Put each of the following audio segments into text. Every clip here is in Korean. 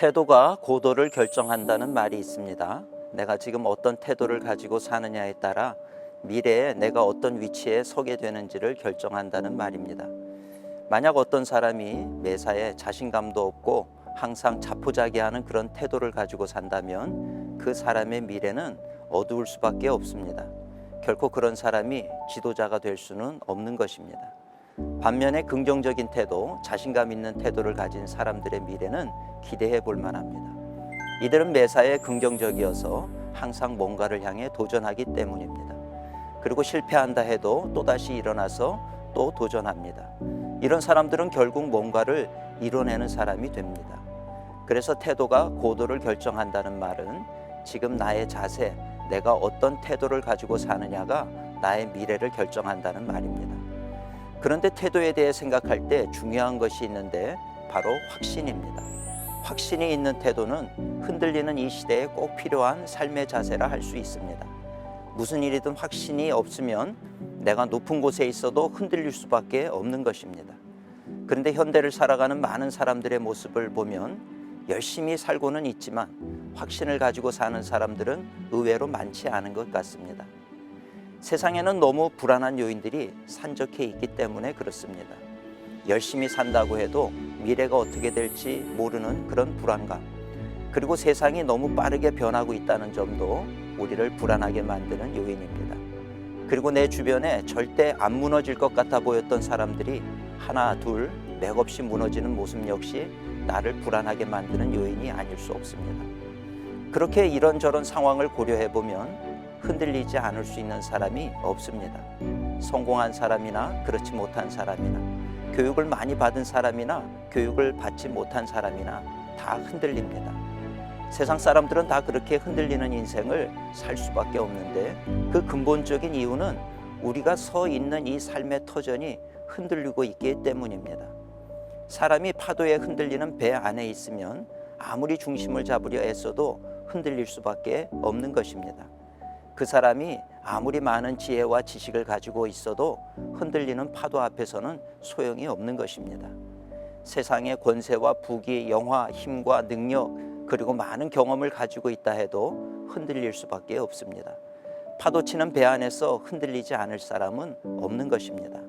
태도가 고도를 결정한다는 말이 있습니다. 내가 지금 어떤 태도를 가지고 사느냐에 따라 미래에 내가 어떤 위치에 서게 되는지를 결정한다는 말입니다. 만약 어떤 사람이 매사에 자신감도 없고 항상 자포자기하는 그런 태도를 가지고 산다면 그 사람의 미래는 어두울 수밖에 없습니다. 결코 그런 사람이 지도자가 될 수는 없는 것입니다. 반면에 긍정적인 태도, 자신감 있는 태도를 가진 사람들의 미래는 기대해 볼 만합니다. 이들은 매사에 긍정적이어서 항상 뭔가를 향해 도전하기 때문입니다. 그리고 실패한다 해도 또다시 일어나서 또 도전합니다. 이런 사람들은 결국 뭔가를 이뤄내는 사람이 됩니다. 그래서 태도가 고도를 결정한다는 말은 지금 나의 자세, 내가 어떤 태도를 가지고 사느냐가 나의 미래를 결정한다는 말입니다. 그런데 태도에 대해 생각할 때 중요한 것이 있는데 바로 확신입니다. 확신이 있는 태도는 흔들리는 이 시대에 꼭 필요한 삶의 자세라 할 수 있습니다. 무슨 일이든 확신이 없으면 내가 높은 곳에 있어도 흔들릴 수밖에 없는 것입니다. 그런데 현대를 살아가는 많은 사람들의 모습을 보면 열심히 살고는 있지만 확신을 가지고 사는 사람들은 의외로 많지 않은 것 같습니다. 세상에는 너무 불안한 요인들이 산적해 있기 때문에 그렇습니다. 열심히 산다고 해도 미래가 어떻게 될지 모르는 그런 불안감, 그리고 세상이 너무 빠르게 변하고 있다는 점도 우리를 불안하게 만드는 요인입니다. 그리고 내 주변에 절대 안 무너질 것 같아 보였던 사람들이 하나 둘 맥없이 무너지는 모습 역시 나를 불안하게 만드는 요인이 아닐 수 없습니다. 그렇게 이런저런 상황을 고려해 보면 흔들리지 않을 수 있는 사람이 없습니다. 성공한 사람이나 그렇지 못한 사람이나 교육을 많이 받은 사람이나 교육을 받지 못한 사람이나 다 흔들립니다. 세상 사람들은 다 그렇게 흔들리는 인생을 살 수밖에 없는데 그 근본적인 이유는 우리가 서 있는 이 삶의 터전이 흔들리고 있기 때문입니다. 사람이 파도에 흔들리는 배 안에 있으면 아무리 중심을 잡으려 애써도 흔들릴 수밖에 없는 것입니다. 그 사람이 아무리 많은 지혜와 지식을 가지고 있어도 흔들리는 파도 앞에서는 소용이 없는 것입니다. 세상의 권세와 부귀, 영화, 힘과 능력, 그리고 많은 경험을 가지고 있다 해도 흔들릴 수밖에 없습니다. 파도치는 배 안에서 흔들리지 않을 사람은 없는 것입니다.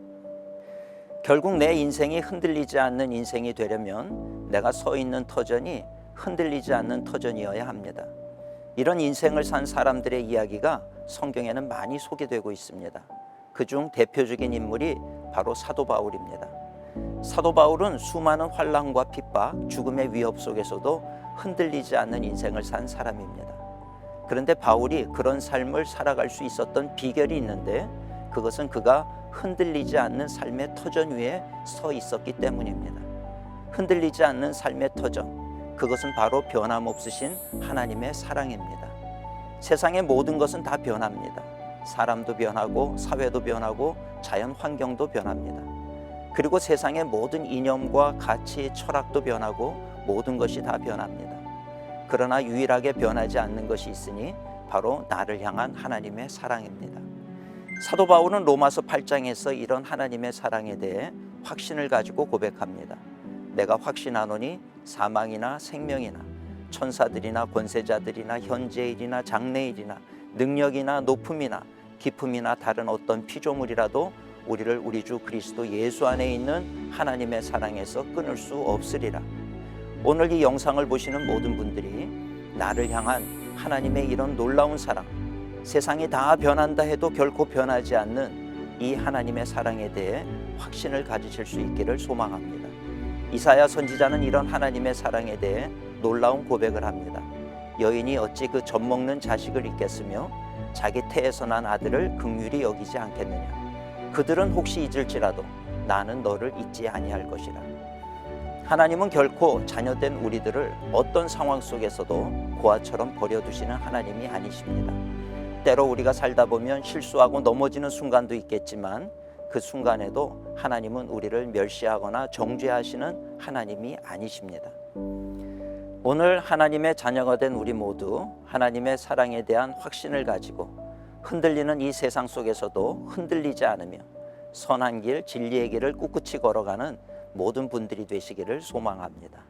결국 내 인생이 흔들리지 않는 인생이 되려면 내가 서 있는 터전이 흔들리지 않는 터전이어야 합니다. 이런 인생을 산 사람들의 이야기가 성경에는 많이 소개되고 있습니다. 그중 대표적인 인물이 바로 사도 바울입니다. 사도 바울은 수많은 환난과 핍박, 죽음의 위협 속에서도 흔들리지 않는 인생을 산 사람입니다. 그런데 바울이 그런 삶을 살아갈 수 있었던 비결이 있는데 그것은 그가 흔들리지 않는 삶의 터전 위에 서 있었기 때문입니다. 흔들리지 않는 삶의 터전, 그것은 바로 변함없으신 하나님의 사랑입니다. 세상의 모든 것은 다 변합니다. 사람도 변하고 사회도 변하고 자연 환경도 변합니다. 그리고 세상의 모든 이념과 가치, 철학도 변하고 모든 것이 다 변합니다. 그러나 유일하게 변하지 않는 것이 있으니 바로 나를 향한 하나님의 사랑입니다. 사도 바울은 로마서 8장에서 이런 하나님의 사랑에 대해 확신을 가지고 고백합니다. 내가 확신하노니 사망이나 생명이나 천사들이나 권세자들이나 현재일이나 장래일이나 능력이나 높음이나 깊음이나 다른 어떤 피조물이라도 우리를 우리 주 그리스도 예수 안에 있는 하나님의 사랑에서 끊을 수 없으리라. 오늘 이 영상을 보시는 모든 분들이 나를 향한 하나님의 이런 놀라운 사랑, 세상이 다 변한다 해도 결코 변하지 않는 이 하나님의 사랑에 대해 확신을 가지실 수 있기를 소망합니다. 이사야 선지자는 이런 하나님의 사랑에 대해 놀라운 고백을 합니다. 여인이 어찌 그 젖먹는 자식을 잊겠으며 자기 태에서 난 아들을 긍휼히 여기지 않겠느냐. 그들은 혹시 잊을지라도 나는 너를 잊지 아니할 것이라. 하나님은 결코 자녀된 우리들을 어떤 상황 속에서도 고아처럼 버려두시는 하나님이 아니십니다. 때로 우리가 살다 보면 실수하고 넘어지는 순간도 있겠지만 그 순간에도 하나님은 우리를 멸시하거나 정죄하시는 하나님이 아니십니다. 오늘 하나님의 자녀가 된 우리 모두 하나님의 사랑에 대한 확신을 가지고 흔들리는 이 세상 속에서도 흔들리지 않으며 선한 길, 진리의 길을 꿋꿋이 걸어가는 모든 분들이 되시기를 소망합니다.